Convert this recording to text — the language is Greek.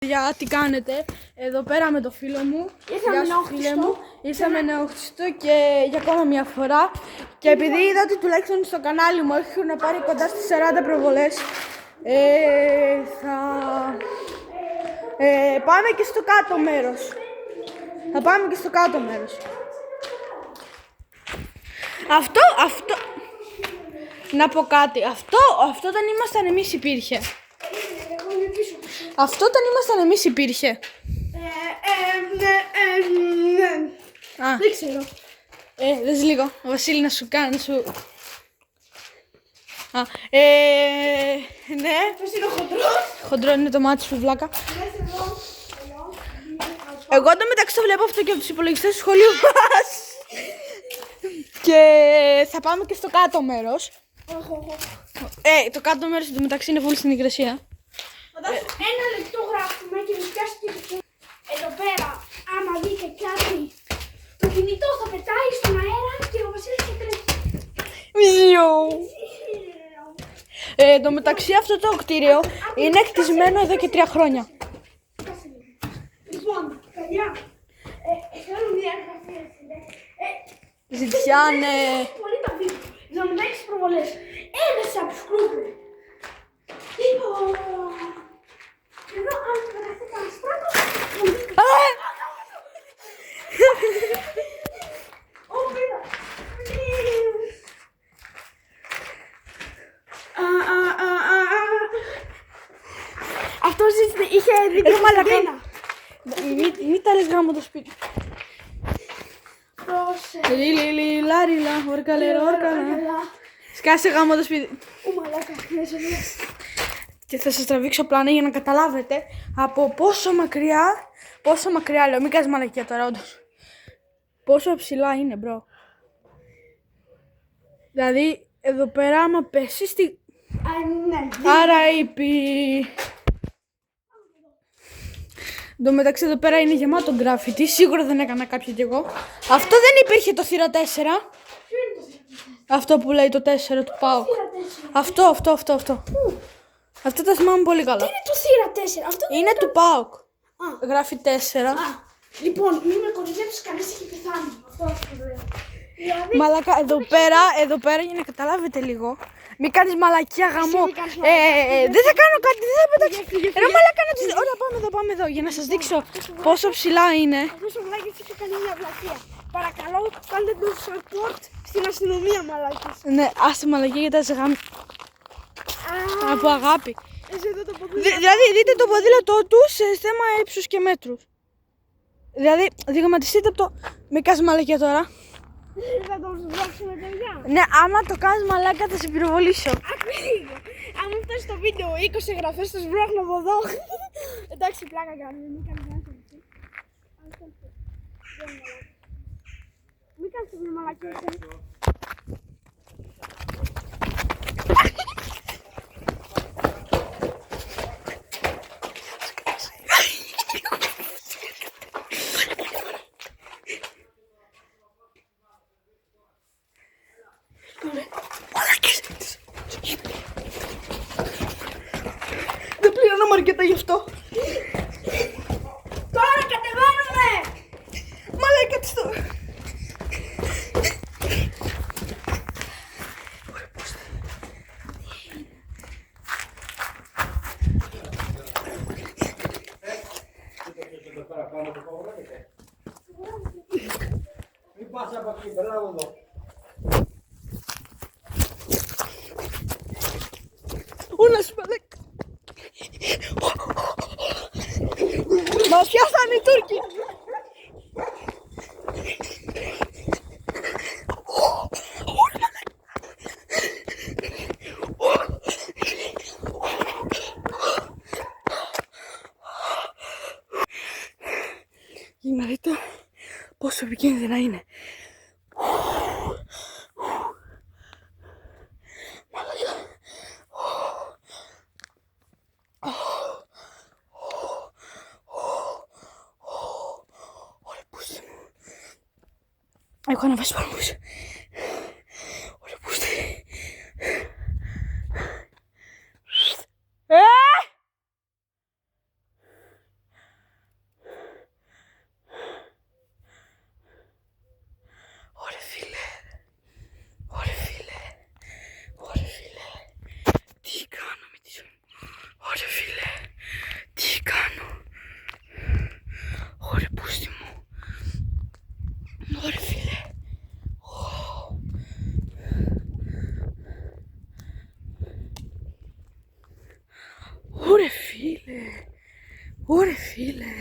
Για τι κάνετε, εδώ πέρα με το φίλο μου. Γεια σου φίλε μου. Ήρθαμε νεόχτιστο και για ακόμα μια φορά. Και επειδή είδα ότι τουλάχιστον στο κανάλι μου έχουν πάρει κοντά στις 40 προβολές, θα πάμε και στο κάτω μέρος. Αυτό, να πω κάτι, αυτό όταν ήμασταν εμείς υπήρχε. Αυτό όταν ήμασταν εμείς υπήρχε. Ναι. Δεν ξέρω. Δες λίγο, ο Βασίλη να σου κάνει, ναι. Αυτός είναι ο χοντρός. Χοντρό είναι το μάτι σου, βλάκα. Εγώ το μεταξύ το βλέπω αυτό και από τους υπολογιστές του σχολείου μας. Και θα πάμε και στο κάτω μέρος. Το κάτω μέρος του μεταξύ είναι βούλη στην υγρασία. Φαντάσου, ένα λεπτό γράφουμε και με πιάσει και εδώ πέρα. Άμα δείτε κάτι, το κινητό θα πετάει στον αέρα και ο Βασίλης θα τρέχει. Το μεταξύ αυτό το κτίριο είναι κτισμένο εδώ και 3 χρόνια. Λοιπόν, παιδιά, θέλω μια εγγραφή. Ζητιάνε. Πολύ τα βίντεο. 76 προβολές. Ένας subscriber. Λοιπόν. Εδώ αν πεταχθεί κανένα στράτος. Αυτός είχε δίκιο μαλακά. Μη τα λες γάμο το σπίτι. Πρόσεχε. Λάριλα, ορκαλέρα. Σκάσε γάμο το σπίτι. Ου μαλάκα, Και θα σας τραβήξω πλάνα για να καταλάβετε από πόσο μακριά λέω, μην κάνεις μαλακία τώρα όντως. Πόσο ψηλά είναι, μπρο. Δηλαδή, εδώ πέρα άμα πέσει στη... Ναι. Άρα είπε... Εν τω μεταξύ εδώ πέρα είναι γεμάτο γκράφιτι, σίγουρα δεν έκανα κάποιο κι εγώ. Αυτό δεν υπήρχε το θύρα 4. Ποιο είναι το θύρα 4? Αυτό που λέει το 4 του ΠΑΟΚ. Αυτό. Αυτό το θυμάμαι πολύ καλά. Τι είναι το θύρα 4? Αυτό δεν Είναι του ΠΑΟΚ. Γράφει 4. Λοιπόν, μην με κορυδέψεις, κανείς έχει πεθάνει. Αυτό το λέω. Δηλαδή, Μαλάκα, εδώ πέρα για να καταλάβετε λίγο. Μην κάνεις μαλακία γαμό. Δεν θα κάνω κάτι, δεν θα πετάξω. Ρε μαλάκα να τους... Ωραία, πάμε εδώ για να σας δείξω πόσο ψηλά είναι. αυτός ο βλάκης είχε κάνει μια βλακία. Παρακαλώ, κάντε το support στην αστυνομία, μαλάκες. Ναι, άσε μαλακία γιατί θα σε γάμει. Από αγάπη. Εσύ εδώ το ποδήλατο. Δηλαδή δείτε το ποδήλατό του σε θέμα ύψους και μέτρους. Δηλαδή δειγματιστείτε από το... Μην κάνεις μαλακία τώρα. Θα τον σβάξουμε, παιδιά. Ναι, άμα το κάνεις μαλάκα θα σε πυροβολήσω. Ακρίγο. Αν μου φτάσει το βίντεο 20 εγγραφές, θα σβρώχνω από εδώ. Εντάξει, πλάκα κάνουμε. Μην κάνεις μαλακία. Μην κάνεις μια μαλακία. Δεν πληρώναμε αρκετά γι' αυτό. Τώρα κατεβαίνουμε! Μαλάκα της το... Μην πας από εκεί, περνάω εδώ. Ούνας μαλάκα. Μας πιάσανε οι Τούρκοι. Για να δείτε πόσο επικίνδυνα είναι. Έχω αναβάσει παλμούς. Ωραία πούστη. φίλε. Ωρε φίλε.